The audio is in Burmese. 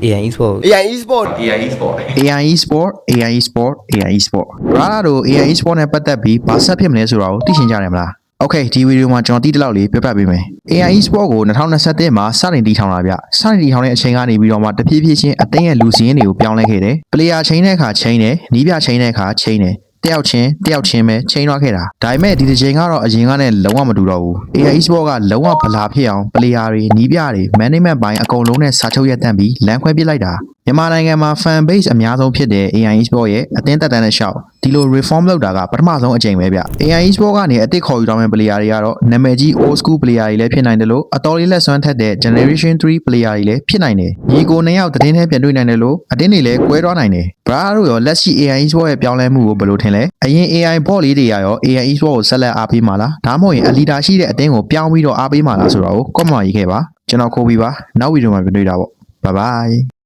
AI Esport AI Esport AI Esport AI Esport AI Esport AI Esport ရာတို့ AI Esport နဲ့ပတ်သက်ပြီးဘာဆက်ဖြစ်မလဲဆိုတာကိုသိချင်ကြတယ်မလား Okay ဒီဗီဒီယိုမှာကျွန်တော်တိတိလောက်လေးပြပြပေးမယ် AI Esport ကို2021မှာစတင်တည်ထောင်လာဗျစတင်တည်ထောင်တဲ့အချိန်ကနေပြီးတော့မှတဖြည်းဖြည်းချင်းအသင်းရဲ့လူစည်းရင်းတွေကိုပြောင်းလဲခဲ့တယ် player ချိန်တဲ့အခါချိန်တယ်နီးပြချိန်တဲ့အခါချိန်တယ်တယောက်ချင်းပဲချိန်သွားခဲ့တာဒါပေမဲ့ဒီတစ်ချိန်ကတော့အရင်ကနဲ့လုံးဝမတူတော့ဘူး AI Esport ကလုံးဝဗလာဖြစ်အောင် player တွေနီးပြတွေ management ဘိုင်းအကုန်လုံးနဲ့စာချုပ်ရပ်တန့်ပြီးလမ်းခွဲပစ်လိုက်တာမြန်မာနိုင်ငံမှာ fan base အများဆုံးဖြစ်တဲ့ AI Esport ရဲ့အသင်းတက်တန်းနဲ့ရှောက်ဒီလို reform လုပ်တာကပထမဆုံးအကြိမ်ပဲဗျ AI Esport ကနေအသစ်ခေါ်ယူတော့မယ့် player တွေကတော့နာမည်ကြီး old school player တွေလည်းဖြစ်နိုင်တယ်လို့အတော်လေးလက်စွမ်းထက်တဲ့ generation 3 player တွေလည်းဖြစ်နိုင်တယ်ညီကိုနှစ်ယောက်သတင်းထဲပြန်တွေ့နိုင်တယ်လို့အတင်းတွေလည်းကွဲသွားနိုင်တယ်ဘရာတို့ရောလက်ရှိ AI Esport ရဲ့ပြောင်းလဲမှုကိုဘယ်လိုထင်လဲအရင် AI bot လေးတွေရော AI Esport ကိုဆက်လက်အားပေးမှာလားဒါမှမဟုတ်ရင်အလီဒါရှိတဲ့အသင်းကိုပြောင်းပြီးတော့အားပေးမှာလားဆိုတော့ comment ရေးခဲ့ပါကျွန်တော်ခိုးပြီးပါနောက်ဗီဒီယိုမှာပြန်တွေ့တာပေါ့ bye bye